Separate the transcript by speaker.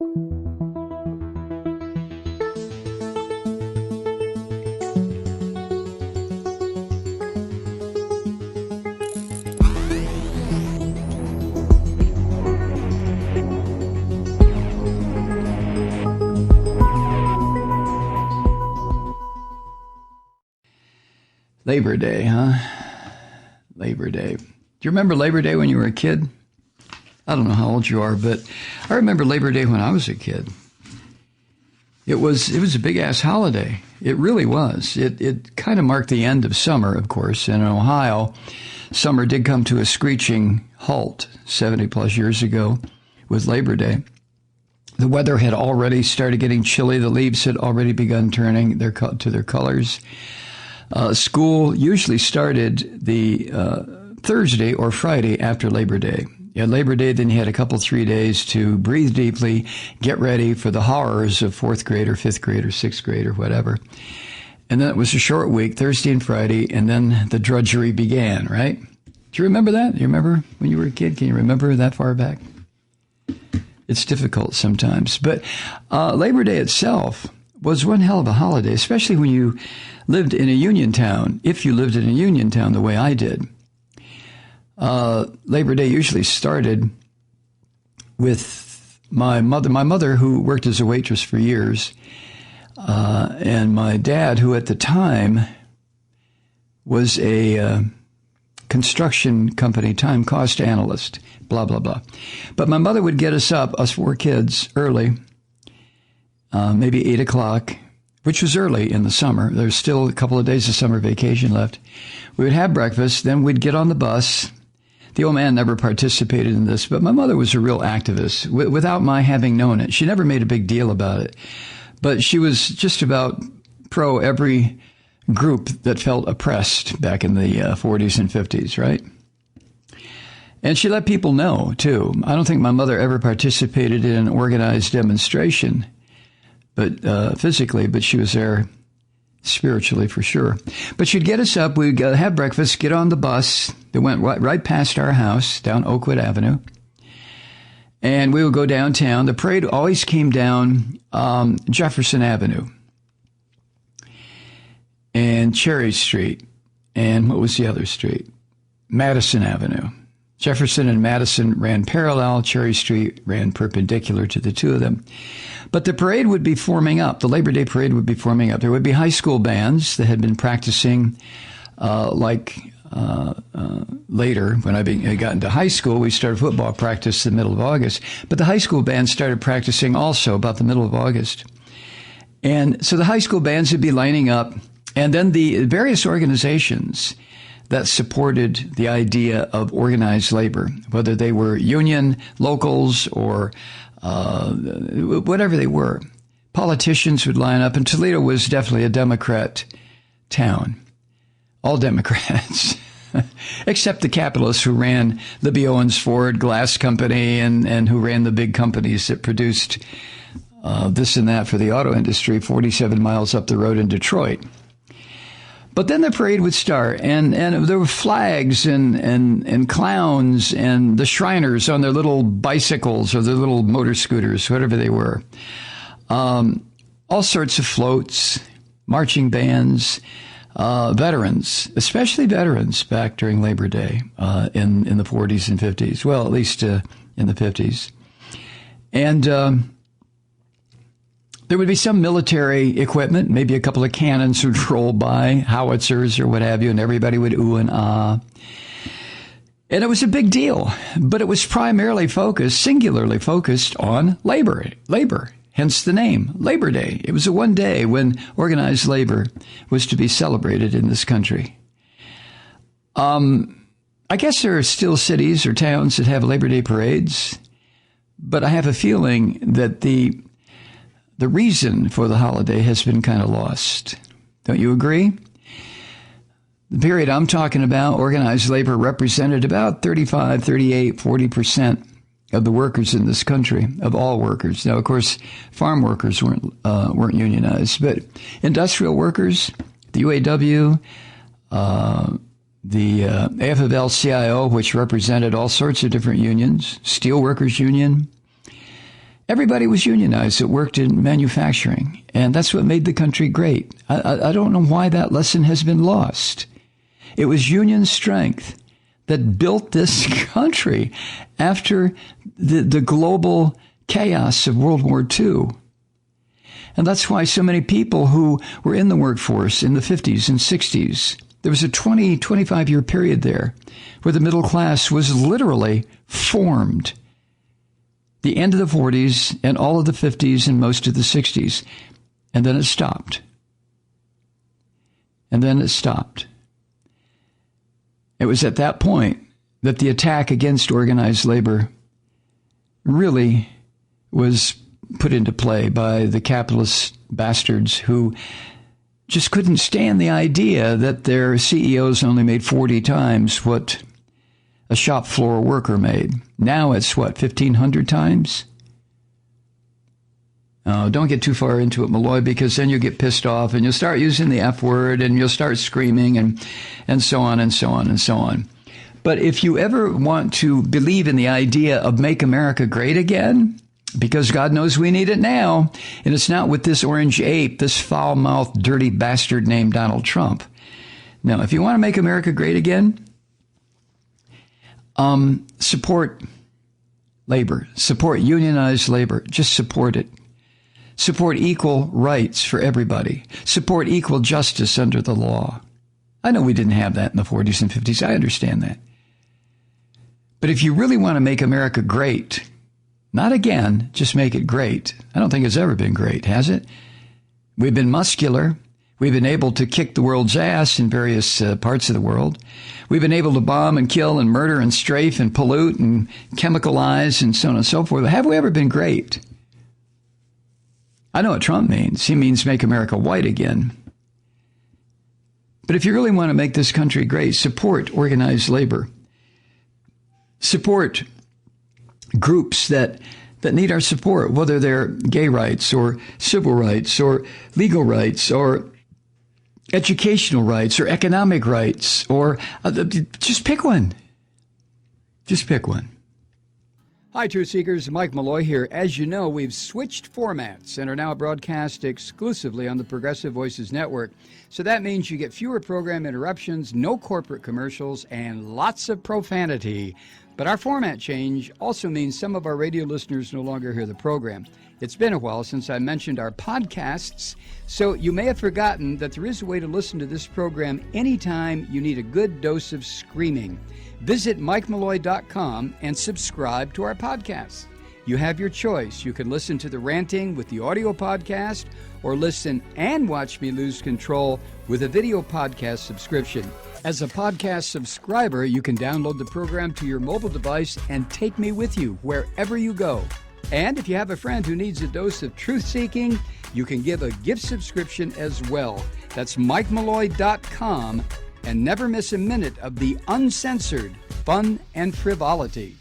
Speaker 1: Labor Day, huh? Labor Day. Do you remember Labor Day when you were a kid? I don't know how old you are, but I remember Labor Day when I was a kid. It was a big-ass holiday. It really was. It kind of marked the end of summer, of course. And in Ohio, summer did come to a screeching halt 70-plus years ago with Labor Day. The weather had already started getting chilly. The leaves had already begun turning to their colors. School usually started the Thursday or Friday after Labor Day. You had Labor Day, then you had a couple, 3 days to breathe deeply, get ready for the horrors of fourth grade or fifth grade or sixth grade or whatever. And then it was a short week, Thursday and Friday, and then the drudgery began, right? Do you remember that? Do you remember when you were a kid? Can you remember that far back? It's difficult sometimes. But Labor Day itself was one hell of a holiday, especially when you lived in a union town, if you lived in a union town the way I did. Labor Day usually started with my mother who worked as a waitress for years, and my dad, who at the time was a construction company time cost analyst, blah, blah, blah. But my mother would get us up, us four kids, early, maybe 8 o'clock, which was early in the summer. There's still a couple of days of summer vacation left. We would have breakfast, then we'd get on the bus. The old man never participated in this, but my mother was a real activist without my having known it. She never made a big deal about it, but she was just about pro every group that felt oppressed back in the 40s and 50s, right? And she let people know, too. I don't think my mother ever participated in an organized demonstration, but physically, but she was there spiritually for sure. But she'd get us up, we'd have breakfast, get on the bus that went right past our house down Oakwood Avenue, and we would go downtown. The parade always came down Jefferson Avenue and Cherry Street, and what was the other street? Madison Avenue. Jefferson and Madison ran parallel. Cherry Street ran perpendicular to the two of them. But the parade would be forming up. The Labor Day parade would be forming up. There would be high school bands that had been practicing later. When I got into high school, we started football practice in the middle of August. But the high school bands started practicing also about the middle of August. And so the high school bands would be lining up. And then the various organizations that supported the idea of organized labor, whether they were union, locals, or whatever they were. Politicians would line up, and Toledo was definitely a Democrat town. All Democrats, except the capitalists who ran Libby Owens Ford Glass Company and who ran the big companies that produced this and that for the auto industry 47 miles up the road in Detroit. But then the parade would start, and there were flags and clowns and the Shriners on their little bicycles or their little motor scooters, whatever they were. All sorts of floats, marching bands, veterans, especially veterans back during Labor Day in the 40s and 50s. Well, at least in the 50s. And there would be some military equipment, maybe a couple of cannons would roll by, howitzers or what have you, and everybody would ooh and ah. And it was a big deal, but it was primarily singularly focused on labor, hence the name, Labor Day. It was a one day when organized labor was to be celebrated in this country. I guess there are still cities or towns that have Labor Day parades, but I have a feeling that the reason for the holiday has been kind of lost. Don't you agree? The period I'm talking about, organized labor represented about 35, 38, 40% of the workers in this country, of all workers. Now, of course, farm workers weren't unionized, but industrial workers, the UAW, the AFL-CIO, which represented all sorts of different unions, Steelworkers Union, Everybody was unionized that worked in manufacturing, and that's what made the country great. I don't know why that lesson has been lost. It was union strength that built this country after the global chaos of World War II. And that's why so many people who were in the workforce in the 50s and 60s, there was a 25-year period there where the middle class was literally formed. The end of the 40s and all of the 50s and most of the 60s. And then it stopped. And then it stopped. It was at that point that the attack against organized labor really was put into play by the capitalist bastards who just couldn't stand the idea that their CEOs only made 40 times what a shop floor worker made. Now it's 1,500 times? Oh, don't get too far into it, Malloy, because then you'll get pissed off and you'll start using the F word and you'll start screaming and so on and so on and so on. But if you ever want to believe in the idea of make America great again, because God knows we need it now, and it's not with this orange ape, this foul-mouthed, dirty bastard named Donald Trump. Now, if you want to make America great again, support labor, support unionized labor, just support it. Support equal rights for everybody. Support equal justice under the law. I know we didn't have that in the 40s and 50s. I understand that. But if you really want to make America great, not again, just make it great. I don't think it's ever been great, has it? We've been muscular. We've been able to kick the world's ass in various parts of the world. We've been able to bomb and kill and murder and strafe and pollute and chemicalize and so on and so forth. Have we ever been great? I know what Trump means. He means make America white again. But if you really want to make this country great, support organized labor. Support groups that need our support, whether they're gay rights or civil rights or legal rights or educational rights or economic rights, or just pick one. Just pick one. Hi, Truth Seekers. Mike Malloy here. As you know, we've switched formats and are now broadcast exclusively on the Progressive Voices Network. So that means you get fewer program interruptions, no corporate commercials, and lots of profanity. But our format change also means some of our radio listeners no longer hear the program. It's been a while since I mentioned our podcasts, so you may have forgotten that there is a way to listen to this program anytime you need a good dose of screaming. Visit MikeMalloy.com and subscribe to our podcasts. You have your choice. You can listen to The Ranting with the audio podcast, or listen and watch me lose control with a video podcast subscription. As a podcast subscriber, you can download the program to your mobile device and take me with you wherever you go. And if you have a friend who needs a dose of truth-seeking, you can give a gift subscription as well. That's MikeMalloy.com, and never miss a minute of the uncensored fun and frivolity.